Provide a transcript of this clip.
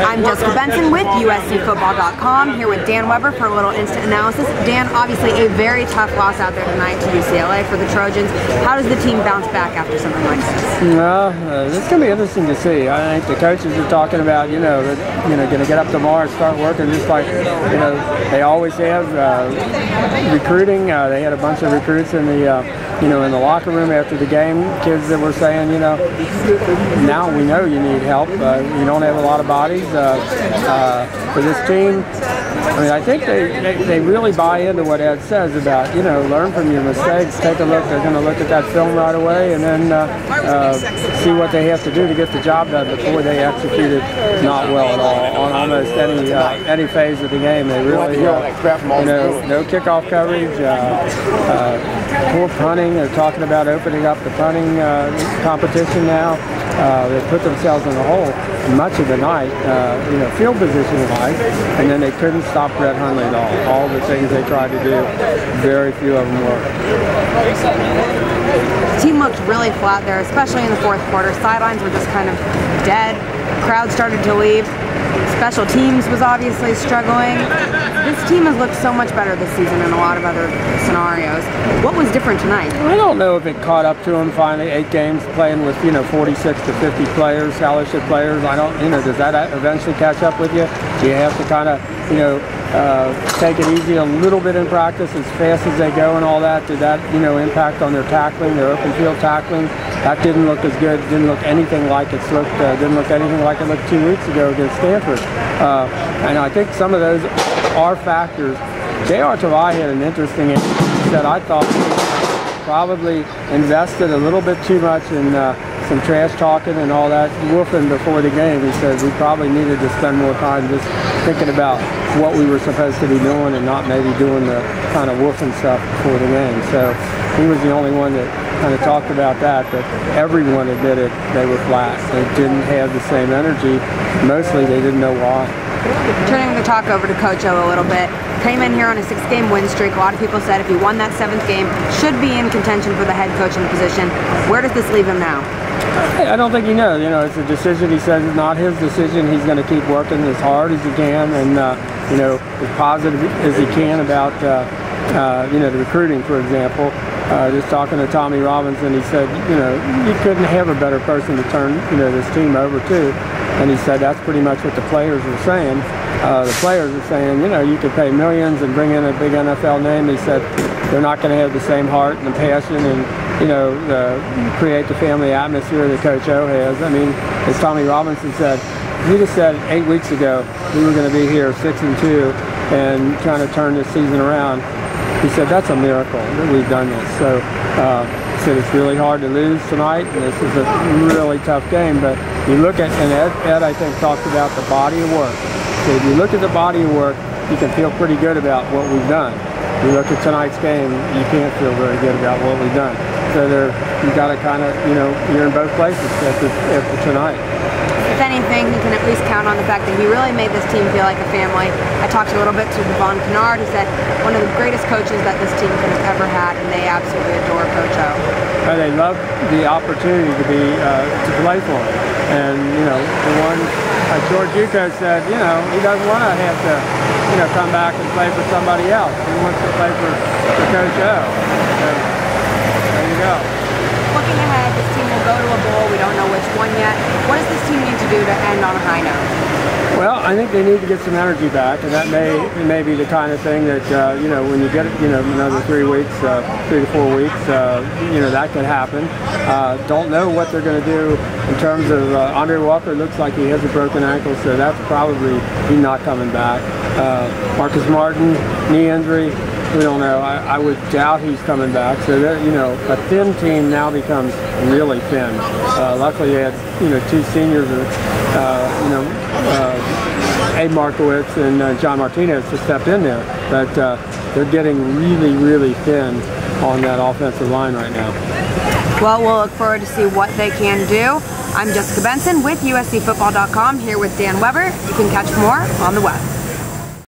I'm Jessica Benson with USCFootball.com, here with Dan Weber for a little instant analysis. Dan, obviously a very tough loss out there tonight to UCLA for the Trojans. How does the team bounce back after something like this? Well, it's going to be interesting to see. I think the coaches are talking about, going to get up tomorrow and start working just like, they always have. Recruiting, they had a bunch of recruits in the, in the locker room after the game. Kids that were saying, now we know you need help. You don't have a lot of bodies for this team. I mean, I think they really buy into what Ed says about, learn from your mistakes, take a look. They're going to look at that film right away and then see what they have to do to get the job done before they execute it not well at all on almost any phase of the game. They really, no kickoff coverage, poor punting. They're talking about opening up the punting competition now. They put themselves in a hole much of the night, field position-wise, and then they couldn't stop Brett Hundley at all. All the things they tried to do, very few of them worked. The team looked really flat there, especially in the fourth quarter. Sidelines were just kind of dead. Crowd started to leave. Special teams was obviously struggling. This team has looked so much better this season in a lot of other scenarios. What was different tonight? I don't know if it caught up to them finally. 8 games playing with 46 to 50 players, scholarship players. I don't, does that eventually catch up with you? Do you have to kind of, take it easy a little bit in practice as fast as they go and all that? Did that, impact on their tackling, their open field tackling? That didn't look as good. Didn't look anything like it looked. Didn't look anything like it looked 2 weeks ago against Stanford. And I think some of those are factors. J.R. Tavai had an interesting answer that I thought probably invested a little bit too much in some trash talking and all that woofing before the game. He said we probably needed to spend more time just thinking about what we were supposed to be doing and not maybe doing the kind of woofing stuff before the game. So he was the only one that kind of talked about that, but everyone admitted they were flat. They didn't have the same energy. Mostly they didn't know why. Turning the talk over to Coach O a little bit, came in here on a 6-game win streak. A lot of people said if he won that 7th game, should be in contention for the head coaching position. Where does this leave him now? I don't think he knows. It's a decision. He says it's not his decision. He's going to keep working as hard as he can and, as positive as he can about, the recruiting, for example. Just talking to Tommy Robinson, he said, you couldn't have a better person to turn, this team over to. And he said that's pretty much what the players were saying. The players are saying, you could pay millions and bring in a big NFL name. He said they're not going to have the same heart and the passion and, create the family atmosphere that Coach O has. I mean, as Tommy Robinson said, he just said 8 weeks ago we were going to be here 6-2 and trying to turn this season around. He said that's a miracle that we've done this. So he said it's really hard to lose tonight, and this is a really tough game. But you look at, and Ed I think talked about the body of work. So if you look at the body of work, you can feel pretty good about what we've done. You look at tonight's game, you can't feel very good about what we've done. So you got to kind of, you're in both places after tonight. If anything, you can at least count on the fact that he really made this team feel like a family. I talked a little bit to Devon Kennard, who said one of the greatest coaches that this team could have ever had, and they absolutely adore Coach O. They love the opportunity to play for him. And, the one, George Yuko said, he doesn't want to have to, come back and play for somebody else. He wants to play for Coach O. So, there you go. Looking ahead, this team will go to a bowl. We don't know which one yet. What does this team need to do to end on a high note? Well, I think they need to get some energy back, and that may be the kind of thing that when you get another 3 weeks, 3 to 4 weeks, that could happen. Don't know what they're going to do in terms of Andre Walker. Looks like he has a broken ankle, so that's probably he's not coming back. Marcus Martin, knee injury. We don't know. I would doubt he's coming back. So a thin team now becomes really thin. Luckily, they had 2 seniors, Abe Markowitz and John Martinez to step in there. But they're getting really, really thin on that offensive line right now. Well, we'll look forward to see what they can do. I'm Jessica Benson with USCFootball.com, here with Dan Weber. You can catch more on the web.